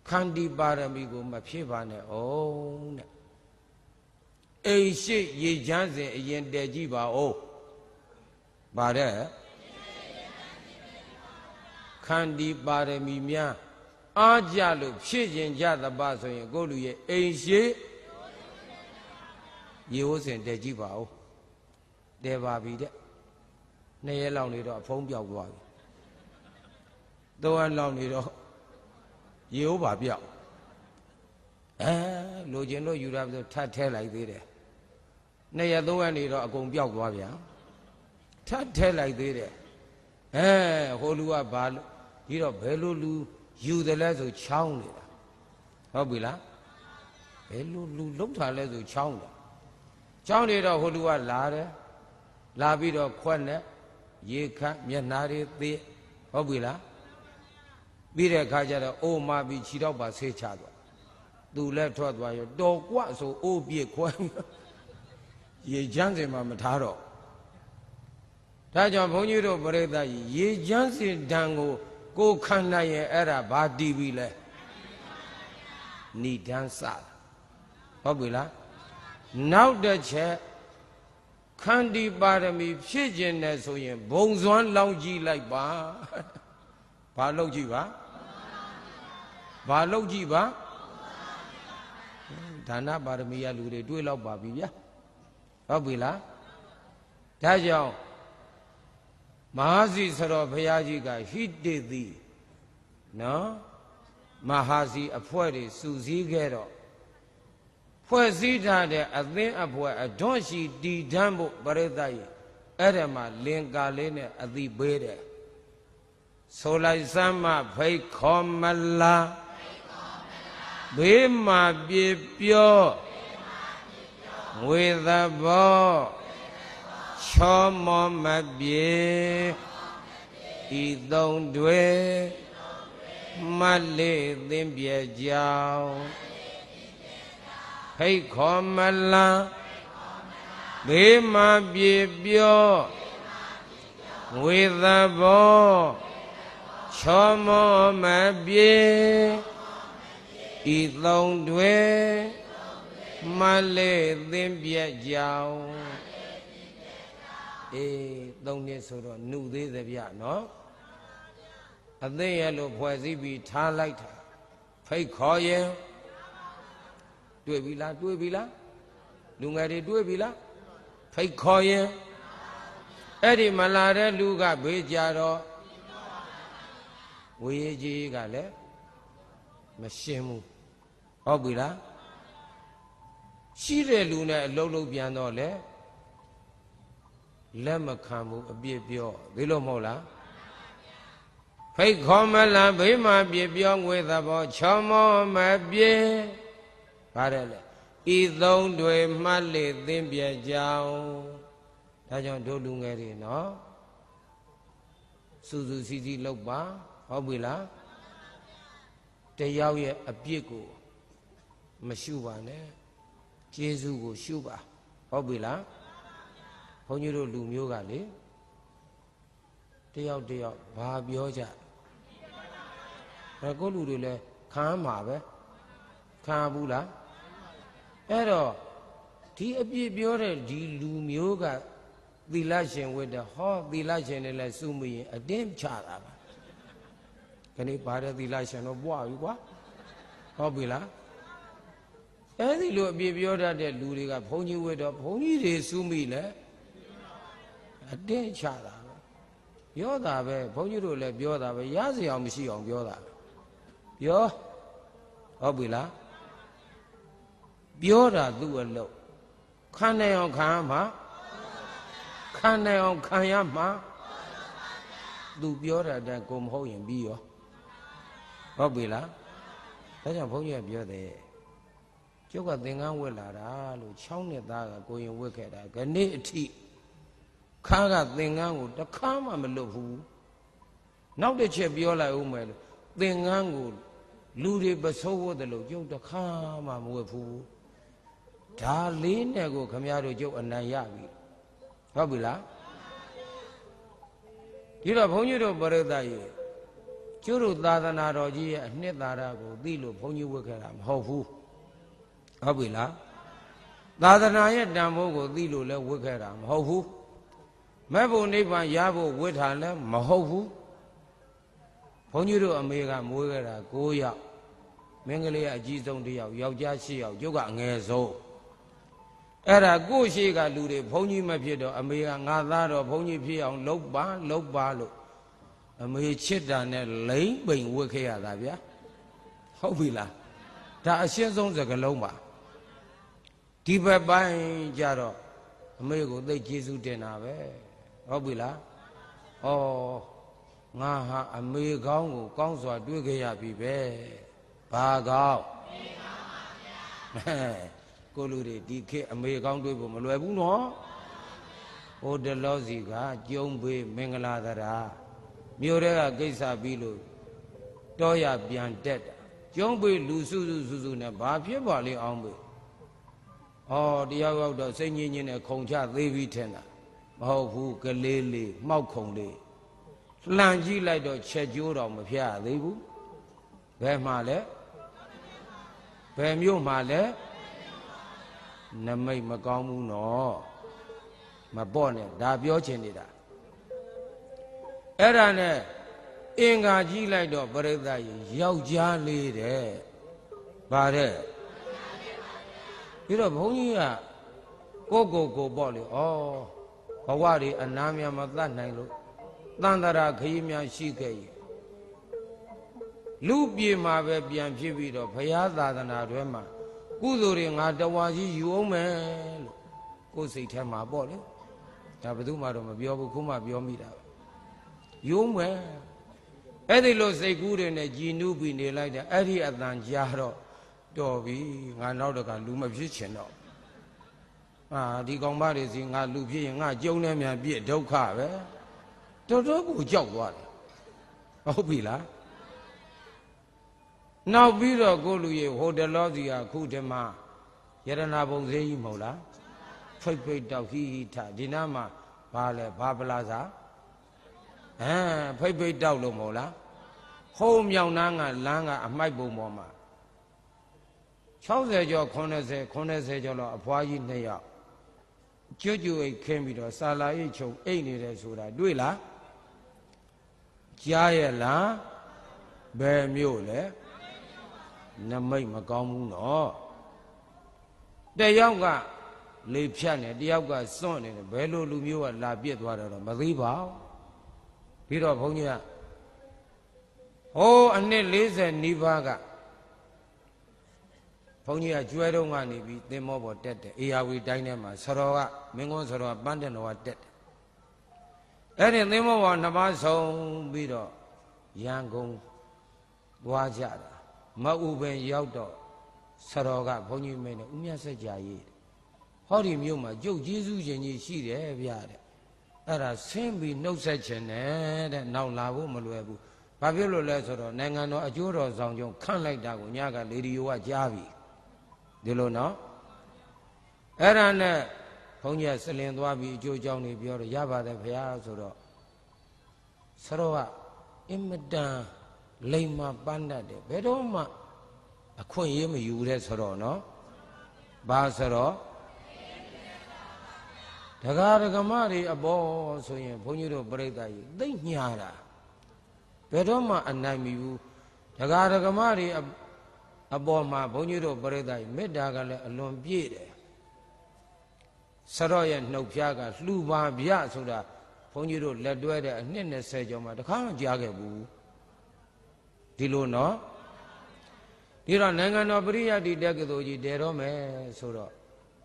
ခန္တီပါရမီကိုမဖြစ်ပါနဲ့အောင်တဲ့အိမ်ရှိရေချမ်းစဉ်အရင်တည်ကြည့်ပါဦးဗါတဲ့ခန္တီပါရမီများအားကြလို့ဖြစ်ခြင်းကြသပါဆိုရင်ကိုလူရဲ့အိမ်ရှိရေဝစဉ်တည်ကြည့်ပါဦးတည်ပါပြီတဲ့2 ရက်လောက်နေတော့အဖုံးပြောက်သွားပြီ3 ရက်လောက်နေတော့ရေဝပါပြောက်လိုချင်လို့ယူရပြီးထပ်ထဲလိုက်သေးတယ်2 ရက် 3 ရက်နေတော့အကုန်ပြောက်သွားဗျာထပ်ထဲလိုက်သေးတယ်ဟိုလူကဘာလို့ဒီတော့ဘယ်လိုလူယူတယ်လဲဆိုချောင်းနေတာဟုတ်ပြီလားဘယ်လိုလူလုံးထားလဲဆိုချောင်းတယ်ချောင်းနေတော့ဟိုလူကလာတယ်လာပြီးတော့ခွက်နဲ့ရေခတ်မျက်နှာတွေသေးဟုတ်ပြီလားပြီးတဲ့အခါကျတော့အိုးမပြီးခြေတော့ပါဆေးချသွားသူလည်းထွက်သွားရောတော်ကွဆိုအိုးပြည့်ခွဲရေချမ်းစင်မှာမထားတော့ဒါကြောင့်ဘုန်းကြီးတို့ပြိဿကြီးရေချမ်းစင်ဓာန်ကိုခံနိုင်ရင်အဲ့ဒါဘာတီးပြီလဲဏိဒန်းစဟုတ်ပြီလားနောက်တစ်ချက်ခန္တီပါရမီဖြစ်ခြင်းနဲ့ဆိုရင်ဘုံစွမ်းလောင်းကြည့်လိုက်ပါဘာလုပ်ကြည့်ပါဘာလုပ်ကြည့်ပါဒါနပါရမီရလူတွေတွေးလောက်ပါပြီဗျာဟုတ်ပြီလားဒါကြောင့်မဟာစီစရောဘုရားကြီးကဟိတေတိနော်မဟာစီအဖွဲ့တွေစုစည်းခဲ့တော့ဖွဲ့စည်းထားတဲ့အသင်းအဖွဲ့အထွန်းရှိတည်ထမ်းဖို့ပရိသတ်ရဲ့အဲ့ဒါမှလင်္ကာလေးနဲ့အတိပေးတယ်ဆိုလိုက်စမ်းမဖိတ်ခေါ်မလားဘေးမှာပြေပြောငွေသဘောချောမောမပြေဤသုံးတွေမလေးသင်ပြေကြောင်းဖိတ်ခေါ်မလားဘေးမှာပြေပြောငွေသဘောချောမောမပြေဤသုံးတွေမလေးသင်ပြေကြောင်း3 နှစ်ဆိုတော့နှုတ်သေးသဗျနော်အသိရလို့ဖွဲ့စည်းပြီးထားလိုက်တာဖိတ်ခေါ်ရင်တွေ့ပြီလားတွေ့ပြီလားလူငယ်တွေတွေ့ပြီလားဖိတ်ခေါ်ရင်အဲ့ဒီမလာတဲ့လူကဘေးကြတော့ဝေကြီးကလည်းမရှင်းဘူးဟုတ်ပြီလားရှိတဲ့လူနဲ့အလုံးလုံးပြန်တော့လေလက်မခံဘူးအပြစ်ပြောဒီလိုမဟုတ်လားဖိတ်ခေါ်မလားဘေးမှာပြပြောငွေသဘောချောမောမပြေပါတယ်လေဤသုံးတွေမှတ်လေသင်ပြကြောင်းဒါကြောင့်တို့လူငယ်တွေနော်စူးစူးစီးစီးလောက်ပါဟုတ်ပြီလားတယောက်ရဲ့အပြစ်ကိုမရှုပါနဲ့ကျေးဇူးကိုရှုပါဟုတ်ပြီလားဘုန်းကြီးတို့လူမျိုးကလေတယောက်ဘာပြောကြကိုလူတွေလည်းခံမှာပဲခံဘူးလားအဲ့တော့ဒီအပြစ်ပြောတဲ့ဒီလူမျိုးကသီလရှင်ဝတ်တဲ့ဟောသီလရှင်တွေလည်းစုမိရင်အတင်းချတာပါခဏပါတဲ့သီလရှင်တော့ပွားပြီကွာဟုတ်ပြီလားအဲ့ဒီလိုအပြစ်ပြောတတ်တဲ့လူတွေကဘုန်းကြီးဝတ်တော့ဘုန်းကြီးတွေစုမိလဲအတင်းချတာပဲပြောတာပဲဘုန်းကြီးတို့လည်းပြောတာပဲရစရာမရှိအောင်ပြောတာပြောဟုတ်ပြီလားပြောတာသူ့အလုပ်ခံနိုင်အောင်ခံမှာခံနိုင်အောင်ခံရမှာသူပြောတာတည်းကိုမဟုတ်ရင်ပြီးရောဟုတ်ပြီလားဒါကြောင့်ဘုန်းကြီးကပြောတယ်ကျုပ်ကသင်္ကန်းဝတ်လာတာလို့6 နှစ်သားကကိုရင်ဝတ်ခဲ့တာခဏအထိခါကသင်္ကန်းကိုတခါမှမလွတ်ဘူးနောက်တစ်ချက်ပြောလိုက်ဦးမယ်လို့သင်္ကန်းကိုလူတွေပစိုးဝတ်တယ်လို့ကျုပ်တခါမှမဝတ်ဘူးဒါလေးနဲ့ကိုခမရတို့ကျုပ်အနိုင်ရပြီဟုတ်ပြီလားဒီတော့ဘုန်းကြီးတို့ပရိသတ်ရေ ကျိုးတို့သာသနာတော်ကြီးရဲ့အနှစ်သာရကိုသိလို့ဘုန်းကြီးဝတ်ခဲ့တာမဟုတ်ဘူးဟုတ်ပြီလားသာသနာရဲ့တန်ဖိုးကိုသိလို့လည်းဝတ်ခဲ့တာမဟုတ်ဘူးမဲ့ဖို့နိဗ္ဗာန်ရဖို့ဝတ်တာလည်းမဟုတ်ဘူးဘုန်းကြီးတို့အမေကမွေးခဲ့တာ9ယောက်မင်းကလေးကအကြီးဆုံး1ယောက်ယောက်ျား10ယောက်ကျုပ်ကအငယ်ဆုံးအဲ့ဒါကိုရှိကလူတွေဘုန်းကြီးမဖြစ်တော့အမေကငါသားတော့ဘုန်းကြီးဖြစ်အောင်လှုပ်ပါလို့အမေချစ်တာနဲ့လိမ့်ပိန်ဝတ်ခဲ့ရတာဗျာဟုတ်ပြီလားဒါအရှင်းဆုံးစကားလုံးပါဒီဘက်ပိုင်းကြတော့အမေကိုသိကျေးဇူးတင်တာပဲဟုတ်ပြီလားဩငါဟာအမေကောင်းကိုကောင်းစွာတွေ့ခဲ့ရပြီပဲဘာကောင်းကိုလူတွေဒီခေတ်အမေကောင်းတွေ့ဖို့မလွယ်ဘူးနော်ဟိုတလောစီကကျုံဘေးမင်္ဂလာသရာမြို့ထဲကကိစ္စပြီးလို့တောရပြန်တက်တာကျုံဘေးလူစုနဲ့ဘာဖြစ်ပါလိမ့်အောင်ဘေးဩတရားရောက်တော့စိတ်ငြင်းနဲ့ခုံချသေးပြီးထင်တာမဟုတ်ဘူးကလေးလေးမှောက်ခုံလေးလှန်ကြည့်လိုက်တော့ချက်ကျိုးတော်မဖျက်သေးဘူးဘယ်မှာလဲဘယ်မြို့မှာလဲနမိတ်မကောင်းဘူးနော်မပေါ့နဲ့ဒါပြောချင်နေတာအဲ့ဒါနဲ့အင်္ဂါကြည့်လိုက်တော့ပရိသတ်ကြီးယောက်ျားလေးတဲ့ဗါတဲ့ပြီးတော့ဘုန်းကြီးကကိုပေါ့လေဩဘဝတွေအနာမြမသတ်နိုင်လို့တန်တရာခရီးများရှိခဲ့ရင်လူပြေမှာပဲပြန်ဖြစ်ပြီးတော့ဘုရားသာသနာတွဲမှာကုသိုလ်တွေငါတဝါကြီးယူအောင်မယ်လို့ကိုယ်စိတ်ထဲမှာပေါ့လေဒါဘယ်သူမှတော့မပြောဘူးခုမှပြောမိတာယူအောင်မယ်အဲ့ဒီလိုစိတ်ကူးတွေနဲ့ကြည်နူးပြီးနေလိုက်တယ်အဲ့ဒီအတန်ကြားတော့တော်ပြီငါနောက်တကလူမဖြစ်ချင်တော့ဒီကောင်မတွေစီငါလူဖြစ်ရင်ငါကြုံနေမြန်ပြည့်ဒုက္ခပဲတော်တော်ကိုကြောက်သွားတယ်ဟုတ်ပြီလားနောက်ပြီးတော့ကိုလူရေဟိုတလောစီကခုတည်းမှာယရနာဘုံဈေးကြီးမဟုတ်လားဖိတ်တောက်ဟီထဒီနားမှာဘာလဲဘာပလာစာဖိတ်တောက်လို့မဟုတ်လားဟုံးမြောင်နှန်းကလမ်းကအမိုက်ပုံပေါ်မှာ60ကျော်80ကျော်တော့အဖွားကြီး2ယောက်ကျွတ်အိတ်ခင်းပြီးတော့စာလာအိတ်ချုံအိတ်နေတယ်ဆိုတာတွေ့လားကြားရဲ့လားဘယ်မျိုးလဲနမိတ်မကောင်းဘူးနော်တယောက်ကလေဖြတ်နေတယောက်ကစွန့်နေတယ်ဘယ်လိုလူမျိုးကလာပြစ်သွားတယ်တော့မသိပါဘူးပြီးတော့ဘုန်းကြီးကဟိုအနှစ်40နီးပါးကဘုန်းကြီးကကျွဲတုံးကနေပြီးသင်္ဘောပေါ်တက်တယ်အေယာဝီတိုင်းထဲမှာဆရောကမင်းကုန်းဆရောပန်းတင်တော်ကတက်တယ်အဲ့ဒီသင်္ဘောပေါ်နှစ်ပါးဆုံးပြီးတော့ရန်ကုန်သွားကြတာမအူပင်ရောက်တော့ဆရောကဘုန်းကြီးမင်းနဲ့ဦးမြတ်စကြာရေးဟောဒီမြို့မှာကျုပ်ကျေးဇူးရှင်ကြီးရှိတယ်ဗျာတဲ့အဲ့ဒါဆင်းပြီးနှုတ်ဆက်ခြင်းနဲ့တဲ့နောက်လာဖို့မလွယ်ဘူးဘာဖြစ်လို့လဲဆိုတော့နိုင်ငံတော်အကျိုးတော်ဆောင်ကျုံခန့်လိုက်တာကိုညကလေဒီယိုကကြားပြီဒီလိုနော်အဲ့ဒါနဲ့ဘုန်းကြီးကစလင်သွားပြီးအကျိုးကြောင့်နေပြောတော့ရပါတယ်ဗျာဆိုတော့ဆရောကအင်မတန်လိမ္မာပန်းတတ်တယ်ဘယ်တော့မှအခွင့်အရေးမယူတဲ့ဆိုတော့နော်ဘာဆိုတော့ဒကာဒကမတွေအပေါ်ဆိုရင်ဘုန်းကြီးတို့ပြိဿကြီးသိမ့်ညာတာဘယ်တော့မှအနိုင်မီဘူးဒကာဒကမတွေအပေါ်မှာဘုန်းကြီးတို့ပြိဿကြီးမေတ္တာကလည်းအလွန်ပြည့်တယ်ဆရောရဲ့နှုတ်ဖျားကလှူပါဗျဆိုတာဘုန်းကြီးတို့လက်တွဲတဲ့အနှစ်20ကျော်မှတခါမှကြားခဲ့ဘူးဒီလိုနော်ဒီတော့နိုင်ငံတော်ပရိယတ်တိတက္ကသိုလ်ကြီးတည်တော့မယ်ဆိုတော့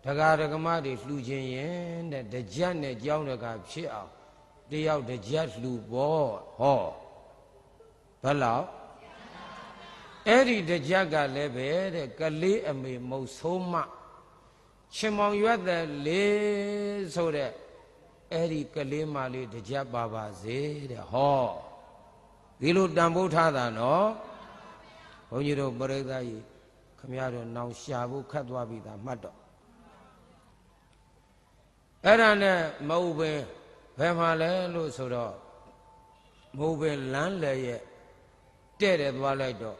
ဒကာဒကမတွေလှူခြင်းရင်တဲ့တကြက်နဲ့ကြောင်းတကာဖြစ်အောင်တယောက်တကြက်လှူပေါ့ဟောဘယ်လောက်အဲ့ဒီတကြက်ကလည်းပဲတဲ့ကလေးအမေမုတ်ဆိုးမရှင်မောင်ရွက်တဲ့လေးဆိုတဲ့အဲ့ဒီကလေးမလေးတကြက်ပါပါစေတဲ့ဟောဒီလိုတန်ဖိုးထားတာနော်ဘုန်းကြီးတို့ပရိသတ်ကြီးခမရတို့နောင်ရှာဖို့ခတ်သွားပြီသားမှတ်တော့အဲ့ဒါနဲ့မဟုတ်ပဲဘယ်မှာလဲလို့ဆိုတော့မဟုတ်ပဲလမ်းလေရဲ့ တဲ့တယ်သွားလိုက်တော့